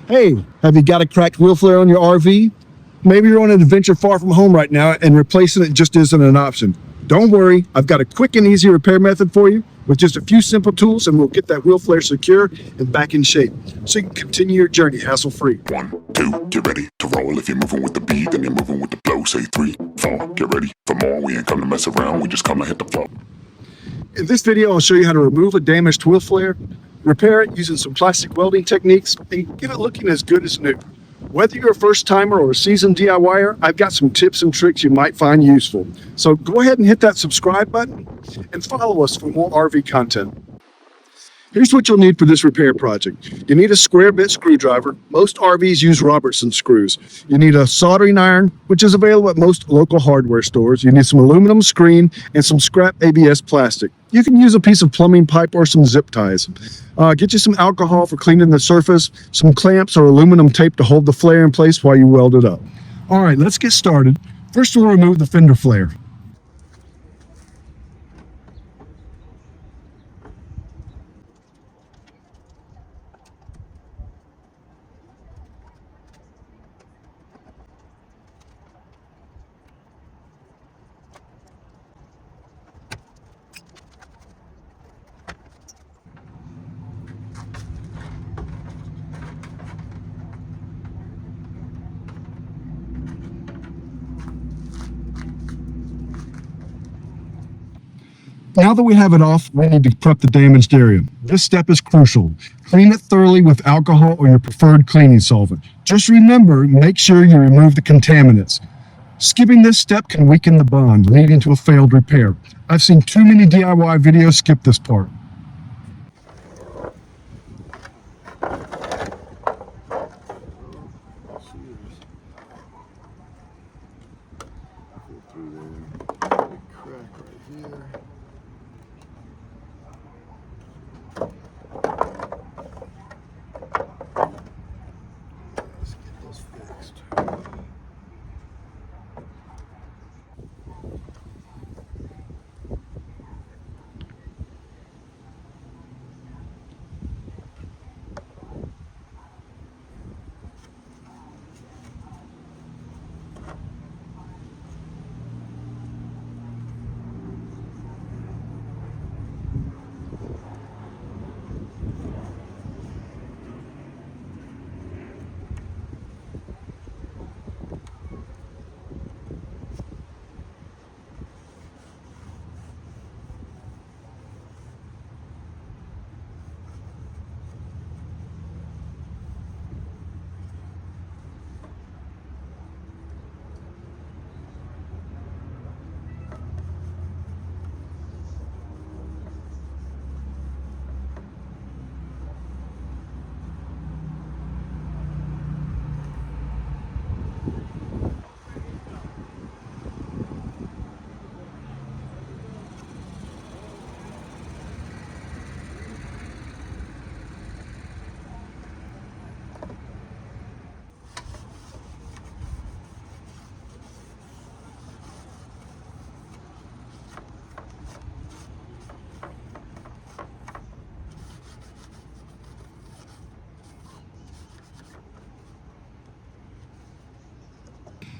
Hey, have you got a cracked wheel flare on your RV? Maybe you're on an adventure far from home right now and replacing it just isn't an option. Don't worry, I've got a quick and easy repair method for you with just a few simple tools, and we'll get that wheel flare secure and back in shape so you can continue your journey hassle-free. 1, 2, get ready to roll. If you're moving with the beat, then you're moving with the flow. Say 3, 4, get ready for more. We ain't come to mess around, we just come to hit the flow. In this video, I'll show you how to remove a damaged wheel flare, repair it using some plastic welding techniques, and get it looking as good as new. Whether you're a first timer or a seasoned DIYer, I've got some tips and tricks you might find useful. So go ahead and hit that subscribe button and follow us for more RV content. Here's what you'll need for this repair project. You need a square bit screwdriver. Most RVs use Robertson screws. You need a soldering iron, which is available at most local hardware stores. You need some aluminum screen and some scrap ABS plastic. You can use a piece of plumbing pipe or some zip ties. Get you some alcohol for cleaning the surface, some clamps or aluminum tape to hold the flare in place while you weld it up. All right, let's get started. First, we'll remove the fender flare. Now that we have it off, we need to prep the damaged area. This step is crucial. Clean it thoroughly with alcohol or your preferred cleaning solvent. Just remember, make sure you remove the contaminants. Skipping this step can weaken the bond, leading to a failed repair. I've seen too many DIY videos skip this part.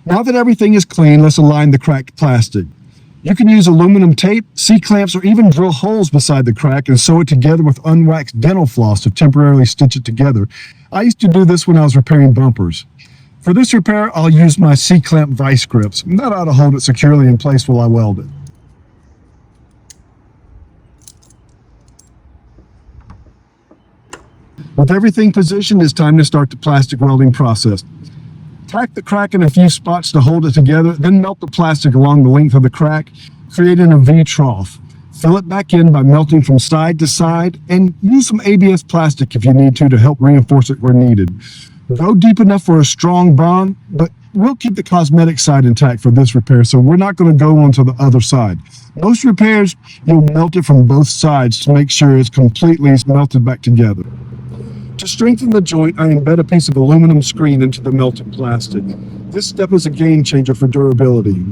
Now that everything is clean, let's align the cracked plastic. You can use aluminum tape, C-clamps, or even drill holes beside the crack and sew it together with unwaxed dental floss to temporarily stitch it together. I used to do this when I was repairing bumpers. For this repair, I'll use my C-clamp vice grips. That ought to hold it securely in place while I weld it. With everything positioned, it's time to start the plastic welding process. Tack the crack in a few spots to hold it together, then melt the plastic along the length of the crack, creating a V trough. Fill it back in by melting from side to side, and use some ABS plastic if you need to help reinforce it where needed. Go deep enough for a strong bond, but we'll keep the cosmetic side intact for this repair, so we're not going to go onto the other side. Most repairs, you'll melt it from both sides to make sure it's completely melted back together. To strengthen the joint, I embed a piece of aluminum screen into the melted plastic. This step is a game changer for durability.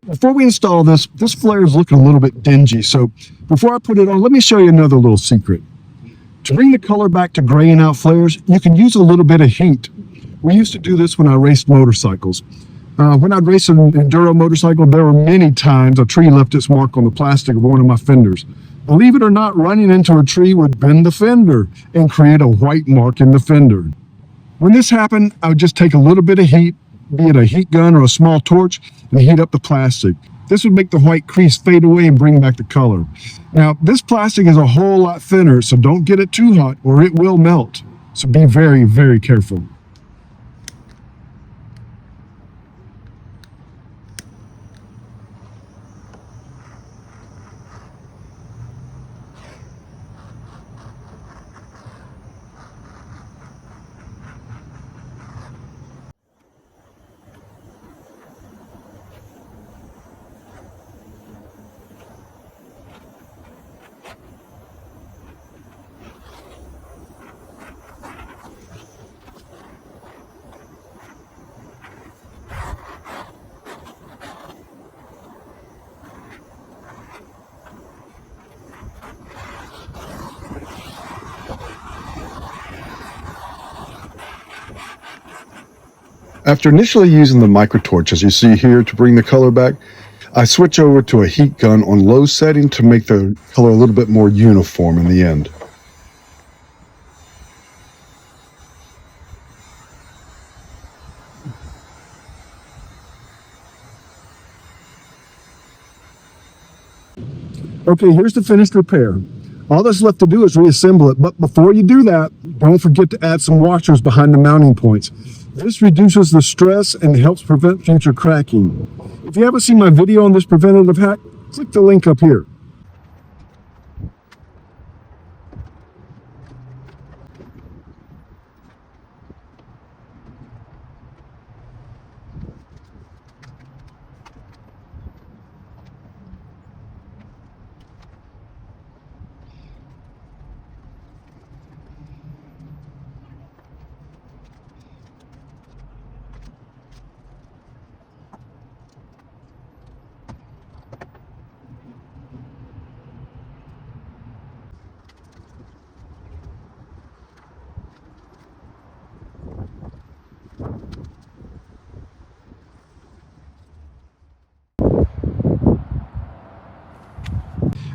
Before we install this flare is looking a little bit dingy, so before I put it on, let me show you another little secret. To bring the color back to graying out flares, you can use a little bit of heat. We used to do this when I raced motorcycles. When I'd race an enduro motorcycle, there were many times a tree left its mark on the plastic of one of my fenders. Believe it or not, running into a tree would bend the fender and create a white mark in the fender. When this happened, I would just take a little bit of heat, be it a heat gun or a small torch, and heat up the plastic. This would make the white crease fade away and bring back the color. Now, this plastic is a whole lot thinner, so don't get it too hot or it will melt. So be very, very careful. After initially using the microtorch, as you see here, to bring the color back, I switch over to a heat gun on low setting to make the color a little bit more uniform in the end. Okay, here's the finished repair. All that's left to do is reassemble it, but before you do that, don't forget to add some washers behind the mounting points. This reduces the stress and helps prevent future cracking. If you haven't seen my video on this preventative hack, click the link up here.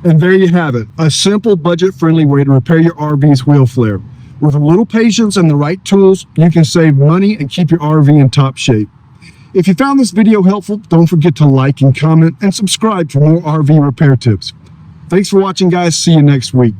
And there you have it, a simple budget-friendly way to repair your RV's wheel flare. With a little patience and the right tools, you can save money and keep your RV in top shape. If you found this video helpful, don't forget to like and comment and subscribe for more RV repair tips. Thanks for watching, guys. See you next week.